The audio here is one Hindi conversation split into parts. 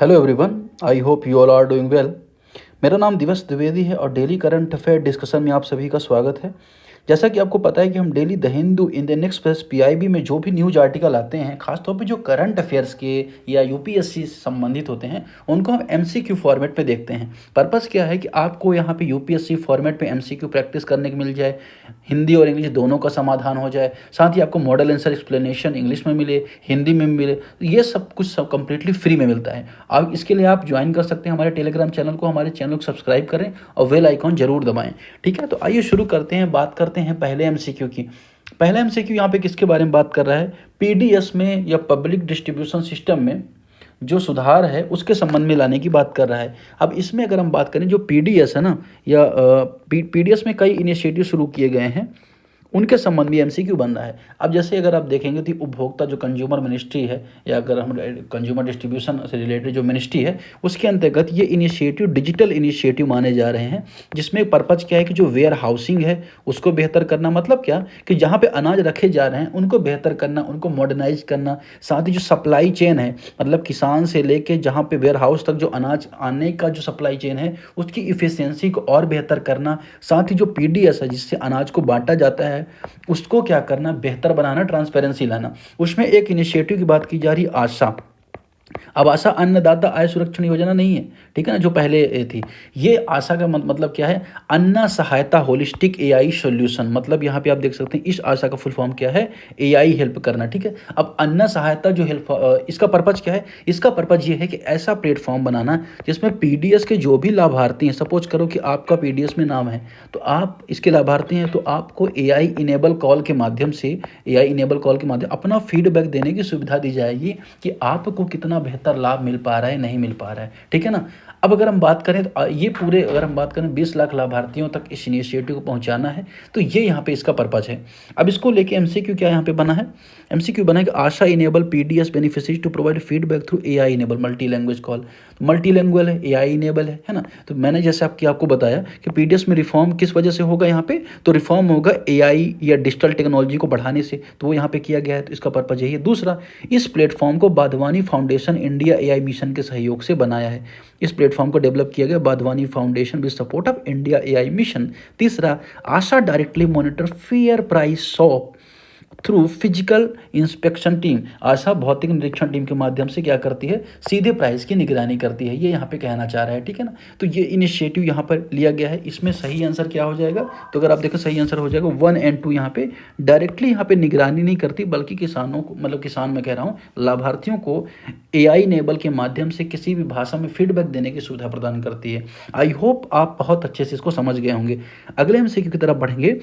Hello everyone, I hope you all are doing well. मेरा नाम दिवस द्विवेदी है और डेली करंट अफेयर डिस्कशन में आप सभी का स्वागत है। जैसा कि आपको पता है कि हम daily the Hindu, Indian express, PIB में जो भी न्यूज आर्टिकल आते हैं, खासतौर पे जो करंट अफेयर्स के या यूपीएससी से संबंधित होते हैं, उनको हम एमसीक्यू फॉर्मेट पे देखते हैं। पर्पस क्या है कि आपको यहाँ पे यूपीएससी फॉर्मेट पे एमसीक्यू प्रैक्टिस करने को मिल जाए, हिंदी और इंग्लिश दोनों का समाधान हो जाए, साथ ही आपको मॉडल आंसर एक्सप्लेनेशन इंग्लिश में मिले, हिंदी में मिले। ये सब कुछ सब कम्प्लीटली फ्री में मिलता है। अब इसके लिए आप ज्वाइन कर सकते हैं हमारे टेलीग्राम चैनल को, हमारे चैनल को सब्सक्राइब करें और बेल आइकॉन जरूर दबाएं। ठीक है, तो आइए शुरू करते हैं, बात करते हैं पहले एमसीक्यू की। पहला एमसीक्यू यहाँ पे किसके बारे में बात कर रहा है? पीडीएस में या पब्लिक डिस्ट्रीब्यूशन सिस्टम में जो सुधार है उसके संबंध में लाने की बात कर रहा है। अब इसमें अगर हम बात करें, जो पीडीएस है ना, या पीडीएस में कई इनिशिएटिव शुरू किए गए हैं, उनके संबंध में एमसीक्यू बन रहा है। अब जैसे अगर आप देखेंगे तो उपभोक्ता जो कंज्यूमर मिनिस्ट्री है, या अगर हम कंज्यूमर डिस्ट्रीब्यूशन से रिलेटेड जो मिनिस्ट्री है, उसके अंतर्गत ये इनिशिएटिव डिजिटल इनिशिएटिव माने जा रहे हैं, जिसमें पर्पज क्या है कि जो वेयर हाउसिंग है उसको बेहतर करना। मतलब क्या कि जहाँ पे अनाज रखे जा रहे हैं उनको बेहतर करना, उनको मॉडर्नाइज करना। साथ ही जो सप्लाई चेन है, मतलब किसान से लेके जहाँ पे वेयर हाउस तक जो अनाज आने का जो सप्लाई चेन है, उसकी इफिशियंसी को और बेहतर करना। साथ ही जो पीडीएस है, जिससे अनाज को बांटा जाता है, उसको क्या करना, बेहतर बनाना, ट्रांसपेरेंसी लाना। उसमें एक इनिशिएटिव की बात की जा रही है, आशा। अब आशा अन्नदाता आय सुरक्षण योजना नहीं है, ठीक है ना, जो पहले थी। ये आशा का मतलब क्या है? अन्ना सहायता होलिस्टिक एआई सॉल्यूशन। मतलब यहाँ पे आप देख सकते हैं इस आशा का फुल फॉर्म क्या है? एआई हेल्प करना। ठीक है, अब अन्ना सहायता जो हेल्प, इसका पर्पज क्या है? इसका पर्पज ये है कि ऐसा प्लेटफॉर्म बनाना जिसमें पीडीएस के जो भी लाभार्थी हैं, सपोज करो कि आपका पीडीएस में नाम है, तो आप इसके लाभार्थी हैं, तो आपको एआई इनेबल कॉल के माध्यम से, अपना फीडबैक देने की सुविधा दी जाएगी कि आपको कितना बेहतर लाभ मिल पा रहा है, नहीं मिल पा रहा है। ठीक है ना। अब अगर हम बात करें तो ये पूरे, अगर हम बात करें 20 लाख लाभार्थियों तक इस इनिशिएटिव को पहुंचाना है, तो ये यहाँ पे इसका पर्पज है। अब इसको लेके एमसीक्यू क्या यहाँ पे बना है? एमसीक्यू बना है कि ASHA enable PDS beneficiaries to provide feedback through AI enable multi language call. Multi language है, एआई इनेबल है ना। तो मैंने जैसे आपको बताया कि पीडीएस में रिफॉर्म किस वजह से होगा यहाँ पे, तो रिफॉर्म होगा एआई या डिजिटल टेक्नोलॉजी को बढ़ाने से, तो वो यहाँ पे किया गया है। तो इसका पर्पज यही है। दूसरा, इस प्लेटफॉर्म को Badhwani foundation India AI mission के सहयोग से बनाया है। इस प्लेटफॉर्म को डेवलप किया गया Wadhwani foundation with support of India AI mission. तीसरा, ASHA directly monitor fair price shop through physical inspection team. ASHA भौतिक निरीक्षण टीम के माध्यम से क्या करती है? सीधे प्राइस की निगरानी करती है, ये यहाँ पे कहना चाह रहा है। ठीक है ना। तो ये इनिशिएटिव यहाँ पर लिया गया है। इसमें सही आंसर क्या हो जाएगा? तो अगर आप देखें सही आंसर हो जाएगा 1 और 2। यहाँ पे डायरेक्टली यहाँ पे निगरानी नहीं करती, बल्कि किसानों को, मतलब किसान मैं कह रहा हूँ, लाभार्थियों को एआई इनेबल के माध्यम से किसी भी भाषा में फीडबैक देने की सुविधा प्रदान करती है। आई होप आप बहुत अच्छे से इसको समझ गए होंगे। अगले एमसीक्यू की तरफ बढ़ेंगे,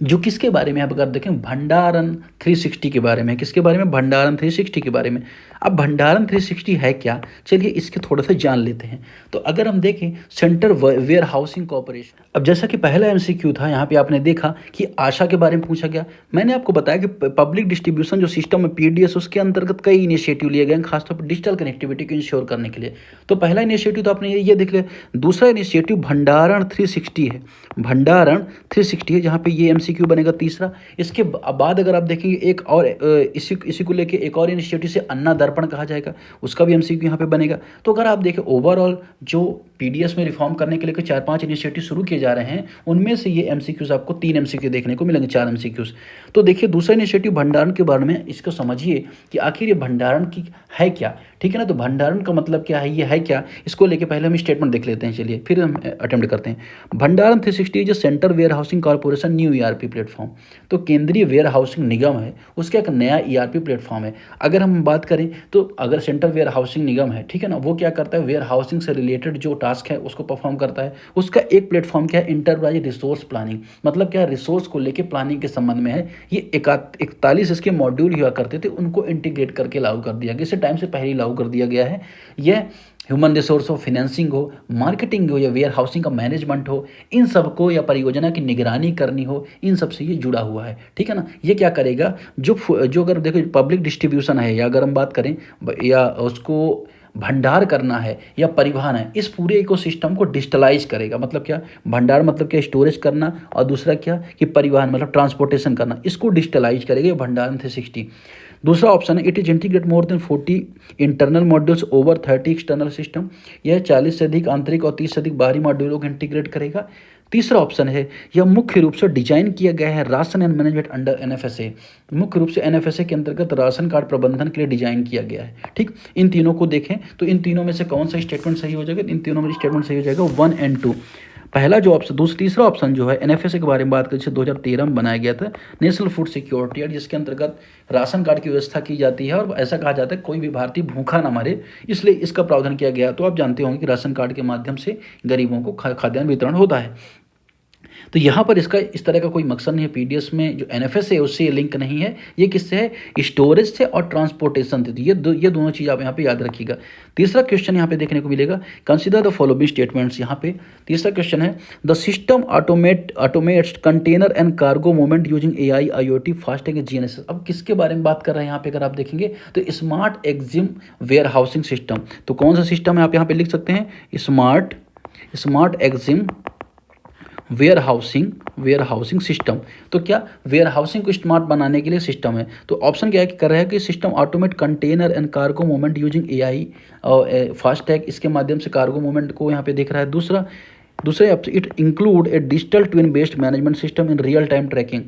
जो किसके बारे में? आप अगर देखें भंडारण 360 के बारे में। किसके बारे में? भंडारण 360 के बारे में। अब भंडारण 360 है क्या? चलिए इसके थोड़ा सा जान लेते हैं। तो अगर हम देखें, सेंटर वेयर हाउसिंग कॉर्पोरेशन। अब जैसा कि पहला एमसीक्यू था, यहाँ पे आपने देखा कि आशा के बारे में पूछा गया। मैंने आपको बताया कि पब्लिक डिस्ट्रीब्यूशन जो सिस्टम है पीडीएस, उसके अंतर्गत कई इनिशिएटिव लिए गए हैं, खासतौर पर डिजिटल कनेक्टिविटी को इंश्योर करने के लिए। तो पहला इनिशिएटिव तो आपने ये देख लिया। दूसरा इनिशिएटिव भंडारण 360 है। भंडारण 360 है, जहाँ पे ये एमसीक्यू बनेगा तीसरा। इसके बाद अगर आप देखेंगे एक और इसी को लेके एक और इनिशिएटिव से अन्ना दर्पण कहा जाएगा, उसका भी एमसीक्यू यहाँ पे बनेगा। तो अगर आप देखें ओवरऑल जो पीडीएस में रिफॉर्म करने के लिए 4-5 इनिशिएटिव शुरू किए जा रहे हैं, उनमें से ये एमसीक्यूज आपको 3 एमसीक्यू देखने को मिलेंगे, 4 एमसीक्यूज। तो देखिए दूसरा इनिशिएटिव भंडारण के बारे में, इसको समझिए कि आखिर ये भंडारण की है क्या। ठीक है ना। तो भंडारण का मतलब क्या है, ये है क्या, इसको लेके पहले हम स्टेटमेंट देख लेते हैं। चलिए फिर हम अटेम्प्ट करते हैं। भंडारण 360 जो centre warehousing corporation new ERP platform. तो केंद्रीय वेयर हाउसिंग निगम है, उसका एक नया ईआरपी प्लेटफॉर्म है। अगर हम बात करें तो अगर सेंट्रल वेयर हाउसिंग निगम है, ठीक है ना, वो क्या करता है? वेयर हाउसिंग से रिलेटेड जो टास्क है उसको परफॉर्म करता है। उसका एक प्लेटफॉर्म क्या है? Enterprise resource planning. मतलब क्या? रिसोर्स को लेके प्लानिंग के संबंध में है। ये 41 इसके मॉड्यूल हुआ करते थे, उनको इंटीग्रेट करके लागू कर दिया गया। इसे टाइम से पहले ही लागू कर दिया गया है। यह ह्यूमन रिसोर्स हो, फाइनेंसिंग हो, मार्केटिंग हो, या वेयर हाउसिंग का मैनेजमेंट हो, इन सबको, या परियोजना की निगरानी करनी हो, इन सब से ये जुड़ा हुआ है। ठीक है ना। ये क्या करेगा? जो अगर देखो पब्लिक डिस्ट्रीब्यूशन है, या अगर हम बात करें, या उसको भंडार करना है या परिवहन है, इस पूरे इकोसिस्टम को डिजिटलाइज करेगा। मतलब क्या? भंडार मतलब क्या? स्टोरेज करना, और दूसरा क्या कि परिवहन मतलब ट्रांसपोर्टेशन करना, इसको डिजिटलाइज करेगा भंडारण 360। दूसरा ऑप्शन है it is integrate more than 40 internal modules over 30 external system, यह 40 से अधिक आंतरिक और 30 से अधिक बाहरी मॉड्यूलों को इंटीग्रेट करेगा। तीसरा ऑप्शन है यह मुख्य रूप से डिजाइन किया गया है ration and management under NFSA, मुख्य रूप से एनएफएसए के अंतर्गत राशन कार्ड प्रबंधन के लिए डिजाइन किया गया है। ठीक, इन तीनों को देखें तो इन तीनों में से कौन सा स्टेटमेंट सही हो जाएगा, इन तीनों में स्टेटमेंट सही हो जाएगा 1 और 2। पहला जो ऑप्शन तीसरा ऑप्शन जो है एनएफएसए के बारे में बात करें, जिसे 2013 में बनाया गया था, नेशनल फूड सिक्योरिटी एक्ट, जिसके अंतर्गत राशन कार्ड की व्यवस्था की जाती है और ऐसा कहा जाता है कोई भी भारतीय भूखा ना मरे, इसलिए इसका प्रावधान किया गया। तो आप जानते होंगे कि राशन कार्ड के माध्यम से गरीबों को खाद्यान्न वितरण होता है। तो यहाँ पर इसका इस तरह का कोई मकसद नहीं है, पीडीएस में जो एनएफएस है उससे ये लिंक नहीं है, ये किससे है, स्टोरेज से और ट्रांसपोर्टेशन से। तो ये दोनों चीज़ आप यहाँ पे याद रखिएगा। तीसरा क्वेश्चन यहाँ पे देखने को मिलेगा, कंसीडर द फॉलोइंग स्टेटमेंट्स। यहाँ पे तीसरा क्वेश्चन है the system automates container and cargo movement using AI, IoT, FASTag, GNSS. अब किसके बारे में बात कर रहे हैं यहाँ पे अगर आप देखेंगे तो smart Exim where housing system. तो कौन सा सिस्टम है आप यहाँ पे लिख सकते हैं, smart Exim where housing system. तो क्या वेयर हाउसिंग को स्मार्ट बनाने के लिए सिस्टम है। तो ऑप्शन क्या है कि कर रहा है कि system automate container and cargo movement using AI और फास्टैग, इसके माध्यम से कार्गो मूवमेंट को यहाँ पे देख रहा है। दूसरे it include a digital twin based management system in real time tracking.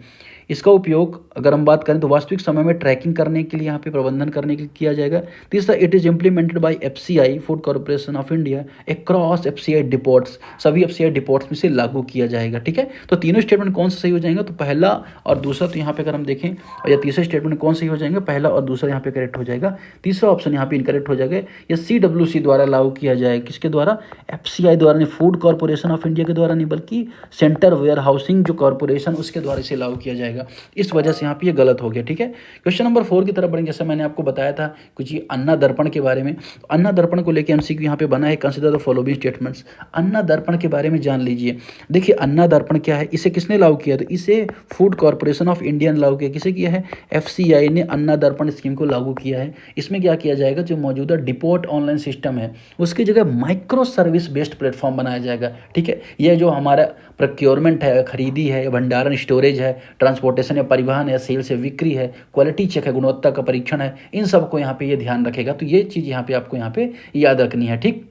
इसका उपयोग अगर हम बात करें तो वास्तविक समय में ट्रैकिंग करने के लिए यहाँ पे प्रबंधन करने के लिए किया जाएगा। तीसरा it is implemented by FCI, food corporation of India, across FCI depots, सभी एफसीआई डिपोट्स में से लागू किया जाएगा। ठीक है, तो तीनों स्टेटमेंट कौन सा सही हो जाएंगे, तो पहला और दूसरा। तो यहाँ पे अगर हम देखें और या तीसरे स्टेटमेंट कौन सही हो जाएंगे, पहला और दूसरा यहाँ पे करेक्ट हो जाएगा, तीसरा ऑप्शन यहाँ पे इनकरेक्ट हो जाएगा। या CWC द्वारा लागू किया जाए, किसके द्वारा, एफसीआई द्वारा, नहीं फूड कॉर्पोरेशन ऑफ इंडिया के द्वारा नहीं, बल्कि सेंटर वेयर हाउसिंग जो कॉर्पोरेशन उसके द्वारा इसे लागू किया जाएगा। इस वजह से यहाँ पे ये गलत हो गया। ठीक है, क्वेश्चन नंबर 4 की तरफ बढ़ेंगे। जैसा मैंने आपको बताया था कुछ ये अन्ना दर्पण के बारे में, अन्ना दर्पण को लेकर एमसीक्यू यहाँ पे बना है, कंसीडर द फॉलोइंग स्टेटमेंट्स। अन्ना दर्पण के बारे में जान लीजिए। देखिए अन्ना दर्पण क्या है, इसे किसने लागू किया, तो इसे फूड कॉर्पोरेशन ऑफ इंडिया ने लागू किया। किसे किया है, एफसीआई ने अन्ना दर्पण स्कीम को लागू किया है। इसमें क्या किया जाएगा, जो मौजूदा डिपोट ऑनलाइन सिस्टम है उसकी जगह माइक्रो सर्विस बेस्ड प्लेटफॉर्म बनाया जाएगा। ठीक है, यह जो हमारा प्रोक्योरमेंट है, खरीदी है, भंडारण स्टोरेज है, ट्रांसपोर्टेशन या परिवहन है, सेल्स है, बिक्री है, क्वालिटी चेक है, गुणवत्ता का परीक्षण है, इन सब को यहाँ पे ये ध्यान रखेगा। तो ये चीज़ यहाँ पे आपको यहाँ पे याद रखनी है। ठीक,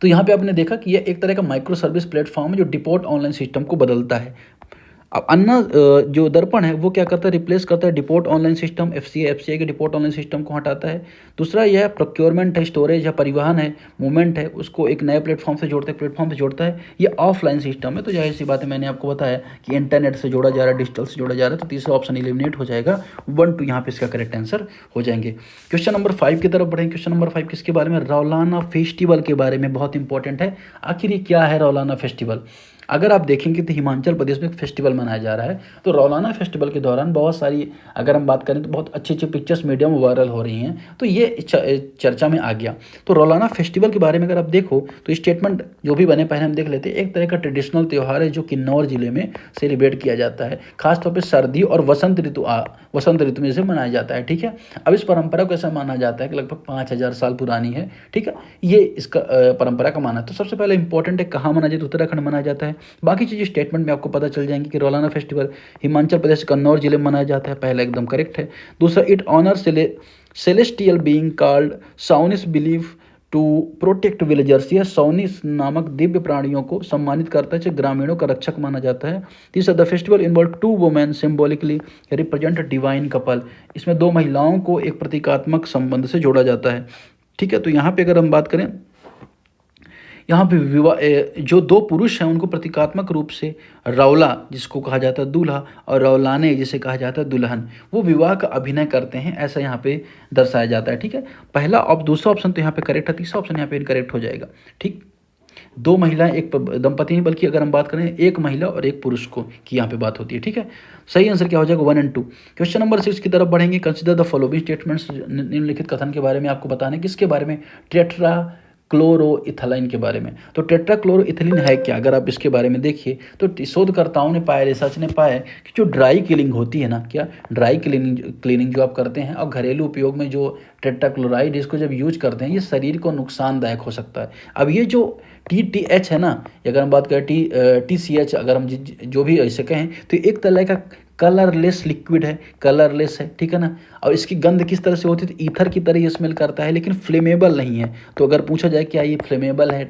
तो यहाँ पे आपने देखा कि ये एक तरह का माइक्रो सर्विस प्लेटफॉर्म है जो डिपोट ऑनलाइन सिस्टम को बदलता है। अब अन्ना जो दर्पण है वो क्या करता है, रिप्लेस करता है डिपोट ऑनलाइन सिस्टम, एफसीआई के डिपोट ऑनलाइन सिस्टम को हटाता है। दूसरा यह प्रोक्योरमेंट है, स्टोरेज है, परिवहन है, मूवमेंट है, उसको एक नए प्लेटफॉर्म से जोड़ता है। ये ऑफलाइन सिस्टम है, तो जाहिर सी बात है, मैंने आपको बताया कि इंटरनेट से जोड़ा जा रहा है, डिजिटल से जोड़ा जा रहा है, तो तीसरा ऑप्शन एलिमिनेट हो जाएगा। 1 2 यहाँ पे इसका करेक्ट आंसर हो जाएंगे। क्वेश्चन नंबर 5 की तरफ बढ़ेंगे। क्वेश्चन नंबर 5 किसके बारे में, रौलाना फेस्टिवल के बारे में, बहुत इंपॉर्टेंट है। आखिर ये क्या है रौलाना फेस्टिवल। अगर आप देखेंगे तो हिमाचल प्रदेश में एक फेस्टिवल मनाया जा रहा है। तो रौलाना फेस्टिवल के दौरान बहुत सारी, अगर हम बात करें तो बहुत अच्छी अच्छी पिक्चर्स मीडिया में वायरल हो रही हैं, तो ये चर्चा में आ गया। तो रौलाना फेस्टिवल के बारे में अगर आप देखो तो स्टेटमेंट जो भी बने पहले हम देख लेते हैं। एक तरह का ट्रेडिशनल त्यौहार है जो किन्नौर जिले में सेलिब्रेट किया जाता है, खासतौर पर सर्दी और वसंत ऋतु में इसे मनाया जाता है। ठीक है, अब इस परंपरा को ऐसा माना जाता है कि लगभग 5000 साल पुरानी है। ठीक है, ये इसका परंपरा का माना है। तो सबसे पहले इंपॉर्टेंट है कहाँ मनाया जाता है, उत्तराखंड मनाया जाता है। बाकी चीज़ें स्टेटमेंट में आपको पता चल जाएंगी कि रौलाना फेस्टिवल हिमाचल प्रदेश कन्नौर जिले में मनाया जाता है, पहला एकदम करेक्ट है। दूसरा it honour celestial being called Saunis believe to protect villagers, यह सौनिस नामक दिव्य प्राणियों को सम्मानित करता है, जो ग्रामीणों का रक्षक माना जाता है। तीसरा the festival involve 2 women symbolically represent divine couple, इसमें 2 महिलाओं को एक प्रतीकात्मक संबंध से जोड़ा जाता है। ठीक है, तो यहाँ पे अगर हम बात करें, यहाँ पे विवाह जो 2 पुरुष हैं उनको प्रतीकात्मक रूप से रौला, जिसको कहा जाता है दूल्हा, और रौलाने जिसे कहा जाता है दुल्हन, वो विवाह का अभिनय करते हैं, ऐसा यहाँ पे दर्शाया जाता है। ठीक है, पहला और दूसरा ऑप्शन तो यहाँ पे करेक्ट है, तीसरा ऑप्शन यहाँ पे इनकरेक्ट हो जाएगा। ठीक, 2 महिलाएं एक दंपति नहीं, बल्कि अगर हम बात करें 1 महिला और 1 पुरुष को की यहाँ पे बात होती है। ठीक है, सही आंसर क्या हो जाएगा 1 और 2। क्वेश्चन नंबर 6 की तरफ बढ़ेंगे। कंसीडर द फॉलोइंग स्टेटमेंट्स, निम्नलिखित कथन के बारे में आपको बताना है, किसके बारे में, टेट्रा क्लोरोइथाइलिन के बारे में। तो टेट्रा क्लोरोइथाइलिन है क्या, अगर आप इसके बारे में देखिए तो शोधकर्ताओं ने पाया, रिसर्च ने पाया कि जो ड्राई क्लीनिंग होती है ना, क्या ड्राई क्लीनिंग जो आप करते हैं और घरेलू उपयोग में जो टेट्राक्लोराइड इसको जब यूज करते हैं, ये शरीर को नुकसानदायक हो सकता है। अब ये जो TTH है ना, अगर हम बात करें TCH, अगर हम जो भी ऐसे कहें, तो एक तरह का कलरलेस लिक्विड है, कलरलेस है, ठीक है ना। और इसकी गंध किस तरह से होती है, तो ईथर की तरह ये स्मेल करता है, लेकिन फ्लेमेबल नहीं है। तो अगर पूछा जाए क्या ये फ्लेमेबल है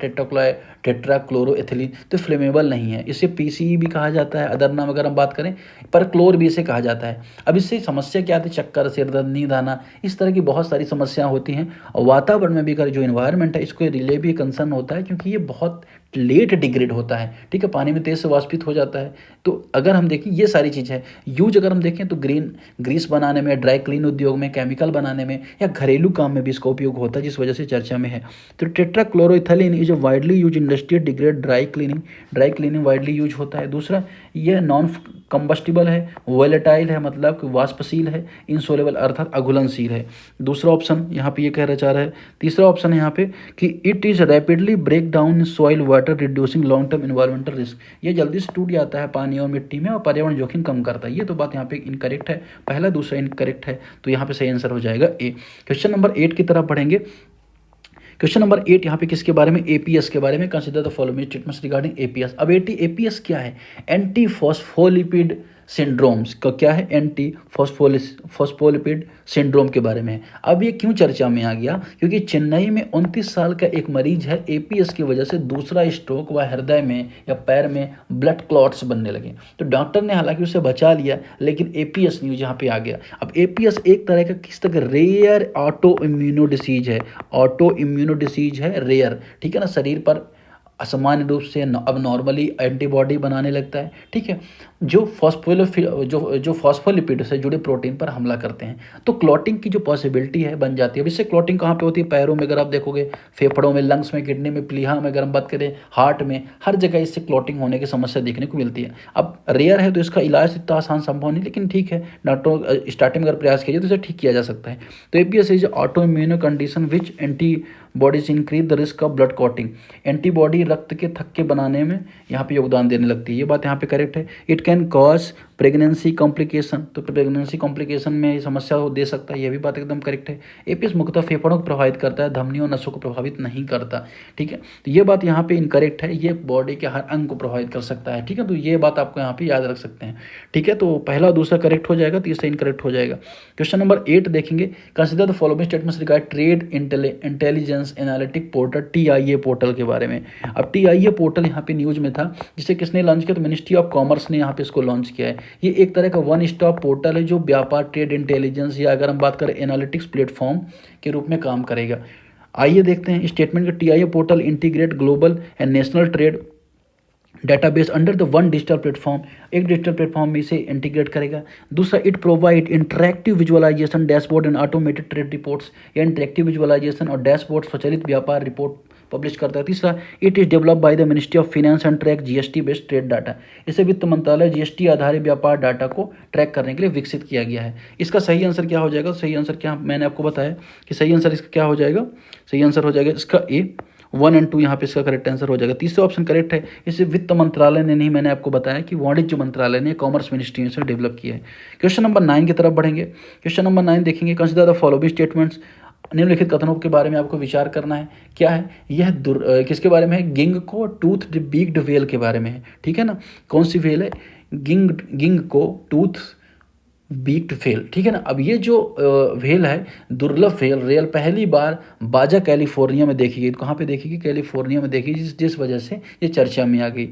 टेट्राक्लोरोएथिलीन, तो फ्लेमेबल नहीं है। इसे पीसीई भी कहा जाता है, अदर नाम अगर हम बात करें, पर क्लोर भी इसे कहा जाता है। अब इससे समस्या क्या आती है, चक्कर, सिरदर्द, नींद आना, इस तरह की बहुत सारी समस्याएं होती हैं। और वातावरण में भी अगर जो इन्वायरमेंट है इसको रिले भी कंसर्न होता है, क्योंकि ये बहुत लेट डिग्रेड होता है, ठीक है, पानी में तेज़ से वाष्पित हो जाता है। तो अगर हम देखें ये सारी चीज़ है। यूज अगर हम देखें तो ग्रीस बनाने में, ड्राई क्लीन उद्योग में, केमिकल बनाने में या घरेलू काम में भी इसका उपयोग होता है, जिस वजह से चर्चा में है। तो tetrachloroethylene is a widely use industrial degrade dry cleaning widely use होता है। दूसरा, यह नॉन कंबस्टिबल है, वोलेटाइल है, मतलब कि वाष्पशील है, इंसोलेबल अर्थात अघुलनशील है। दूसरा ऑप्शन यहाँ पे ये कहना चाह रहा है। तीसरा ऑप्शन है यहाँ पे कि it is rapidly break down in soil water reducing long term environmental risk, ये जल्दी से टूट जाता है पानी और मिट्टी में और पर्यावरण जोखिम कम करता है। ये तो बात यहाँ पे इनकरेक्ट है, पहला दूसरा इनकरेक्ट है, तो यहाँ पे सही आंसर हो जाएगा ए। क्वेश्चन नंबर 8 की तरफ बढ़ेंगे। क्वेश्चन नंबर 8 यहाँ पे किसके बारे में, एपीएस के बारे में। Consider the following statements regarding APS. अब एपीएस क्या है, एंटी फॉस्फोलिपिड सिंड्रोम्स का क्या है, एंटी फॉस्फोलिपिड सिंड्रोम के बारे में है। अब ये क्यों चर्चा में आ गया, क्योंकि चेन्नई में 29 साल का एक मरीज है, एपीएस की वजह से दूसरा स्ट्रोक व हृदय में या पैर में ब्लड क्लॉट्स बनने लगे। तो डॉक्टर ने हालांकि उसे बचा लिया, लेकिन एपीएस न्यूज यहाँ पे आ गया। अब एपीएस एक तरह का किस तरह रेयर ऑटो इम्यूनो डिसीज है, ऑटो इम्यूनो डिसीज है, रेयर, ठीक है ना, शरीर पर असामान्य रूप से अब नॉर्मली एंटीबॉडी बनाने लगता है, ठीक है, जो फॉस्फोलिपिड से जुड़े प्रोटीन पर हमला करते हैं। तो क्लॉटिंग की जो पॉसिबिलिटी है बन जाती है। अब इससे क्लॉटिंग कहाँ पे होती है, पैरों में अगर आप देखोगे, फेफड़ों में, लंग्स में, किडनी में, प्लीहा में, अगर हम बात करें हार्ट में, हर जगह इससे क्लॉटिंग होने की समस्या देखने को मिलती है। अब रेयर है तो इसका इलाज इतना आसान संभव नहीं, लेकिन ठीक है, डॉक्टर स्टार्टिंग में अगर प्रयास किया जाए तो इसे ठीक किया जा सकता है। तो APS is auto immuno condition which antibodies increase the risk of blood clotting, antibody रक्त के थक्के बनाने में यहाँ पे योगदान देने लगती है। ये बात यहाँ पे करेक्ट है। It can cause pregnancy complication, तो प्रेगनेंसी कॉम्प्लिकेशन में समस्या हो दे सकता है, ये भी बात एकदम करेक्ट है। एपीएस मुख्यतः फेफड़ों को प्रभावित करता है, धमनियों नसों को प्रभावित नहीं करता, ठीक है, तो ये बात यहाँ पे इनकरेक्ट है। ये बॉडी के हर अंग को प्रभावित कर सकता है, ठीक है, तो ये बात आपको यहाँ पे याद रख सकते हैं, ठीक है। तो पहला दूसरा करेक्ट हो जाएगा, तीसरा इनकरेक्ट हो जाएगा। क्वेश्चन नंबर 8 देखेंगे। Consider the following statements regard trade intelligence analytic portal, TIA portal के बारे में। अब टीआईए पोर्टल यहाँ पे न्यूज में था, जिसे किसने लॉन्च किया, तो मिनिस्ट्री ऑफ कॉमर्स ने यहाँ पे इसको लॉन्च किया है। ये एक तरह का वन स्टॉप पोर्टल है जो व्यापार, ट्रेड इंटेलिजेंस या अगर हम बात करें एनालिटिक्स प्लेटफॉर्म के रूप में काम करेगा। आइए देखते हैं स्टेटमेंट का। TIA portal integrate global and national trade database under the one digital platform, एक डिजिटल प्लेटफॉर्म में इसे इंटीग्रेट करेगा। दूसरा, it provide interactive visualization dashboard and automated trade reports, या इंटरेक्टिव विजुअलाइजेशन और डैशबोर्ड स्वचालित व्यापार रिपोर्ट पब्लिश करता है। तीसरा, it is develop by the ministry of finance and track GST based trade data, इसे वित्त मंत्रालय जीएसटी आधारित व्यापार डाटा को ट्रैक करने के लिए विकसित किया गया है। इसका सही आंसर क्या हो जाएगा, सही आंसर क्या, मैंने आपको बताया कि सही आंसर इसका क्या हो जाएगा, सही आंसर हो जाएगा इसका ए। 1 और 2 यहाँ पे इसका करेक्ट आंसर हो जाएगा। तीसरा ऑप्शन करेक्ट है। इसे वित्त मंत्रालय ने नहीं, मैंने आपको बताया कि वाणिज्य मंत्रालय ने, कॉमर्स मिनिस्ट्री से डेवलप किया है। क्वेश्चन नंबर 9 की तरफ बढ़ेंगे। क्वेश्चन नंबर 9 देखेंगे। कंसिडर द फॉलोइंग स्टेटमेंट्स, निम्नलिखित कथनों के बारे में आपको विचार करना है। क्या है यह, किसके बारे में है, गिंग को टूथ बीक्ड व्हेल के बारे में है, ठीक है ना। कौन सी व्हेल है, गिंग को टूथ बीक्ड व्हेल, ठीक है ना। अब ये जो व्हेल है, दुर्लभ व्हेल पहली बार बाजा कैलिफोर्निया में देखी गई। तो कहाँ पे देखी गई, कैलिफोर्निया में देखी, जिस वजह से ये चर्चा में आ गई।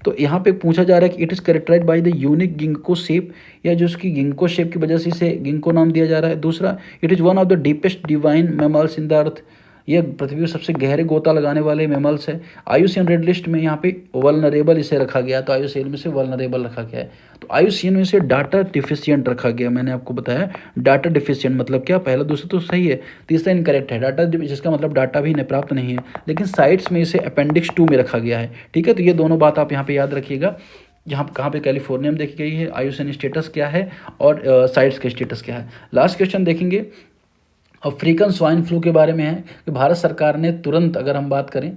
तो यहाँ पे पूछा जा रहा है कि it is characterize by the unique ginkgo shape, या जो उसकी गिंको शेप की वजह से इसे गिंको नाम दिया जा रहा है। दूसरा, it is one of the deepest divine mammals in the earth, ये पृथ्वी में सबसे गहरे गोता लगाने वाले मैमल्स है। आयुसीएन रेड लिस्ट में यहाँ पे वल्नरेबल इसे रखा गया, तो आयुसीएन में से वल्नरेबल रखा गया है। तो आयुसीएन में से डाटा डिफिशियंट रखा गया, मैंने आपको बताया डाटा डिफिशियंट मतलब क्या, पहला दूसरा तो सही है, तीसरा इनकरेक्ट है। डाटा जिसका मतलब डाटा भी प्राप्त नहीं है, लेकिन साइट्स में इसे अपेंडिक्स 2 में रखा गया है, ठीक है। तो ये दोनों बात आप यहाँ पे याद रखिएगा। यहाँ कहाँ पे कैलिफोर्निया में देखी गई है, आयुसीएन स्टेटस क्या है और साइट्स का स्टेटस क्या है। लास्ट क्वेश्चन देखेंगे, अफ्रीकन स्वाइन फ्लू के बारे में है कि भारत सरकार ने तुरंत, अगर हम बात करें,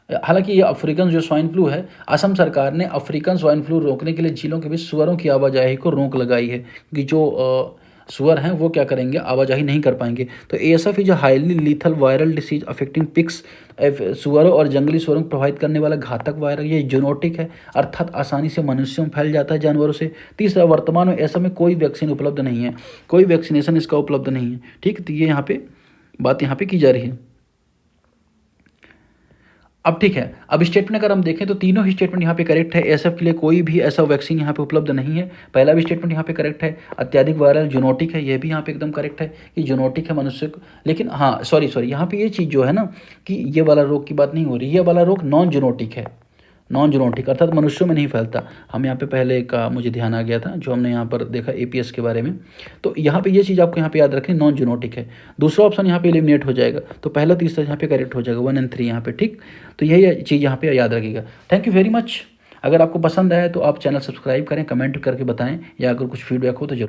हालांकि ये अफ्रीकन जो स्वाइन फ्लू है, असम सरकार ने अफ्रीकन स्वाइन फ्लू रोकने के लिए झीलों के बीच सुअरों की आवाजाही को रोक लगाई है, कि जो सुअर हैं वो क्या करेंगे, आवाजाही नहीं कर पाएंगे। तो ASF is a highly lethal viral disease affecting pigs, सुअरों और जंगली सुअरों को प्रभावित करने वाला घातक वायरस। ये जूनोटिक है, अर्थात आसानी से मनुष्यों में फैल जाता है जानवरों से। तीसरा, वर्तमान में ऐसा में कोई वैक्सीन उपलब्ध नहीं है, कोई वैक्सीनेशन इसका उपलब्ध नहीं है। ठीक, तो ये यहाँ पे बात यहाँ पे की जा रही है। अब ठीक है, अब स्टेटमेंट अगर हम देखें तो तीनों ही स्टेटमेंट यहाँ पे करेक्ट है। ASF के लिए कोई भी ऐसा वैक्सीन यहाँ पे उपलब्ध नहीं है। पहला भी स्टेटमेंट यहाँ पे करेक्ट है, अत्याधिक वायरल जूनोटिक है, ये भी यहाँ पे एकदम करेक्ट है कि जूनोटिक है मनुष्य को। लेकिन हाँ सॉरी यहाँ पे ये चीज़ जो है ना कि ये वाला रोग की बात नहीं हो रही, ये वाला रोग नॉन जूनोटिक है, नॉन जूनोटिक अर्थात मनुष्यों में नहीं फैलता। हम यहाँ पे पहले का मुझे ध्यान आ गया था जो हमने यहाँ पर देखा APS के बारे में। तो यहाँ पे ये चीज़ आपको यहाँ पे याद रखनी, नॉन जूनोटिक है। दूसरा ऑप्शन यहाँ पे एलिमिनेट हो जाएगा, तो पहला तीसरा यहाँ पे करेक्ट हो जाएगा, 1 और 3 यहाँ पे। ठीक, तो यही चीज़ यहाँ पे याद रखिएगा। Thank you very much. अगर आपको पसंद आए तो आप चैनल सब्सक्राइब करें, कमेंट करके बताएं, या अगर कुछ फीडबैक हो तो जरूर।